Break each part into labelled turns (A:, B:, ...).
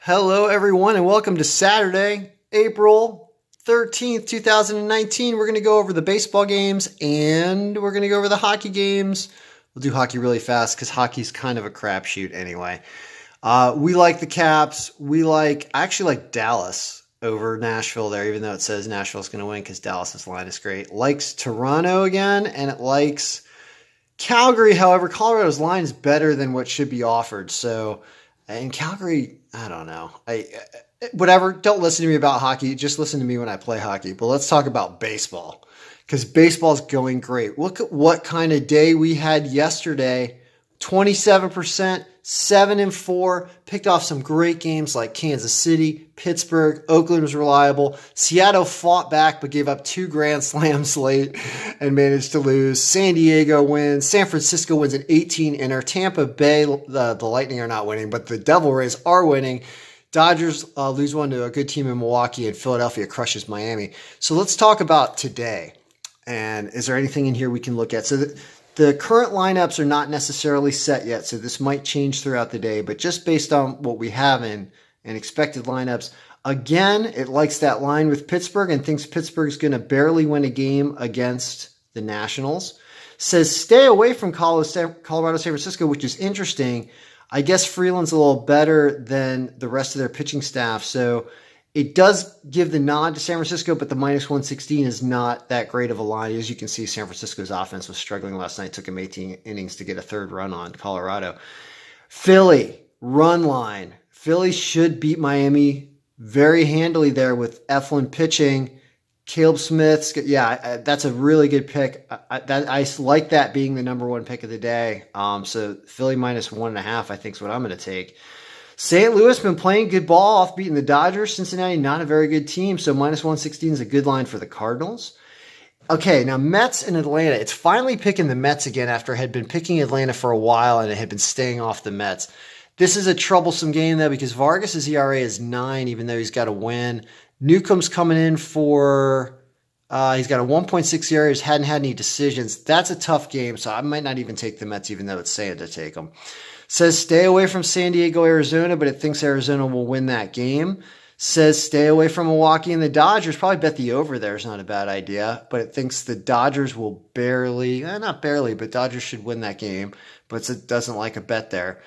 A: Hello, everyone, and welcome to Saturday, April 13th, 2019. We're going to go over the baseball games and we're going to go over the hockey games. We'll do hockey really fast because hockey's kind of a crapshoot anyway. We like the Caps. I actually like Dallas over Nashville there, even though it says Nashville's going to win because Dallas's line is great. Likes Toronto again, and it likes Calgary. However, Colorado's line is better than what should be offered. So, in Calgary, I don't know. Whatever. Don't listen to me about hockey. Just listen to me when I play hockey. But let's talk about baseball because baseball's going great. Look at what kind of day we had yesterday. 27%, 7-4. Picked off some great games like Kansas City, Pittsburgh, Oakland was reliable. Seattle fought back but gave up 2 grand slams late and managed to lose. San Diego wins. San Francisco wins an 18-inner. Tampa Bay, the Lightning are not winning, but the Devil Rays are winning. Dodgers lose one to a good team in Milwaukee, and Philadelphia crushes Miami. So let's talk about today. And is there anything in here we can look at? So the current lineups are not necessarily set yet, so this might change throughout the day. But just based on what we have in expected lineups, again, it likes that line with Pittsburgh and thinks Pittsburgh's going to barely win a game against the Nationals. Says stay away from Colorado, San Francisco, which is interesting. I guess Freeland's a little better than the rest of their pitching staff, so it does give the nod to San Francisco, but the -116 is not that great of a line. As you can see, San Francisco's offense was struggling last night. It took them 18 innings to get a third run on Colorado. Philly, run line. Philly should beat Miami very handily there with Eflin pitching. Caleb Smith, that's a really good pick. I like that being the number one pick of the day. So Philly -1.5, I think is what I'm going to take. St. Louis been playing good ball off beating the Dodgers. Cincinnati, not a very good team, so -116 is a good line for the Cardinals. Okay, now Mets and Atlanta. It's finally picking the Mets again after it had been picking Atlanta for a while and it had been staying off the Mets. This is a troublesome game, though, because Vargas' ERA is 9, even though he's got a win. Newcomb's coming in for he's got a 1.6 ERA. He hadn't had any decisions. That's a tough game, so I might not even take the Mets, even though it's saying to take them. Says stay away from San Diego, Arizona, but it thinks Arizona will win that game. Says stay away from Milwaukee and the Dodgers. Probably bet the over there is not a bad idea, but it thinks the Dodgers will not barely, but Dodgers should win that game, but it doesn't like a bet there.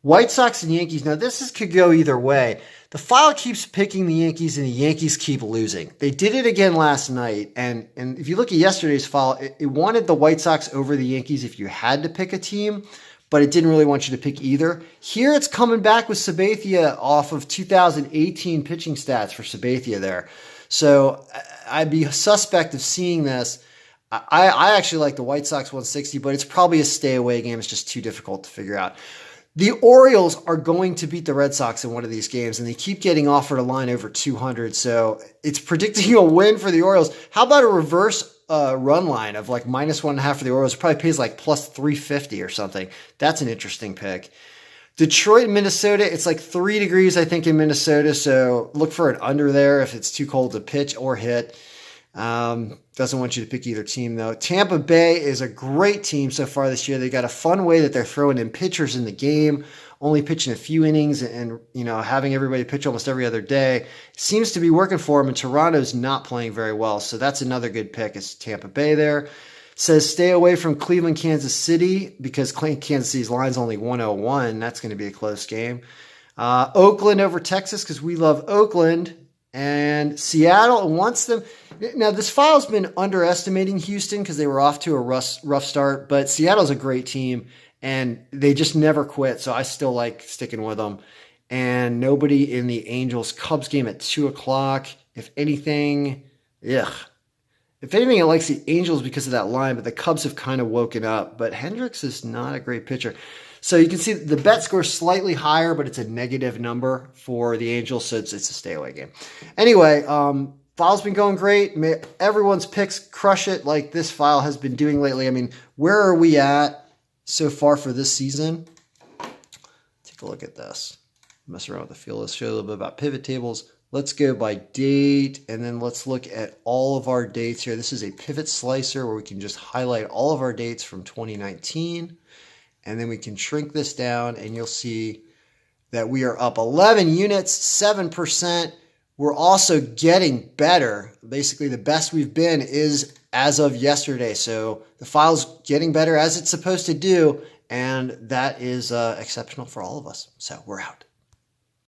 A: White Sox and Yankees. Now, could go either way. The file keeps picking the Yankees, and the Yankees keep losing. They did it again last night, and if you look at yesterday's file, it wanted the White Sox over the Yankees if you had to pick a team, but it didn't really want you to pick either. Here it's coming back with Sabathia off of 2018 pitching stats for Sabathia there. So I'd be suspect of seeing this. I actually like the White Sox 160, but it's probably a stay away game. It's just too difficult to figure out. The Orioles are going to beat the Red Sox in one of these games, and they keep getting offered a line over 200, so it's predicting a win for the Orioles. How about a reverse run line of like -1.5 for the Orioles? It probably pays like +350 or something. That's an interesting pick. Detroit, Minnesota, it's like 3 degrees, I think, in Minnesota, so look for an under there if it's too cold to pitch or hit. Doesn't want you to pick either team, though. Tampa Bay is a great team so far this year. They got a fun way that they're throwing in pitchers in the game, only pitching a few innings and having everybody pitch almost every other day. It seems to be working for them, and Toronto's not playing very well, so that's another good pick. It's Tampa Bay there. Says stay away from Cleveland, Kansas City, because Kansas City's line's only 101. That's going to be a close game. Oakland over Texas, because we love Oakland. And Seattle wants them. Now, this file's been underestimating Houston because they were off to a rough start, but Seattle's a great team, and they just never quit, so I still like sticking with them. And nobody in the Angels-Cubs game at 2 o'clock. If anything, it likes the Angels because of that line, but the Cubs have kind of woken up. But Hendricks is not a great pitcher. So you can see the bet score is slightly higher, but it's a negative number for the Angels, so it's a stay away game. Anyway, file's been going great. Everyone's picks crush it like this file has been doing lately. I mean, where are we at so far for this season? Take a look at this. Mess around with the field. Let's show you a little bit about pivot tables. Let's go by date, and then let's look at all of our dates here. This is a pivot slicer where we can just highlight all of our dates from 2019. And then we can shrink this down, and you'll see that we are up 11 units, 7%. We're also getting better. Basically, the best we've been is as of yesterday. So the file's getting better as it's supposed to do, and that is exceptional for all of us. So we're out.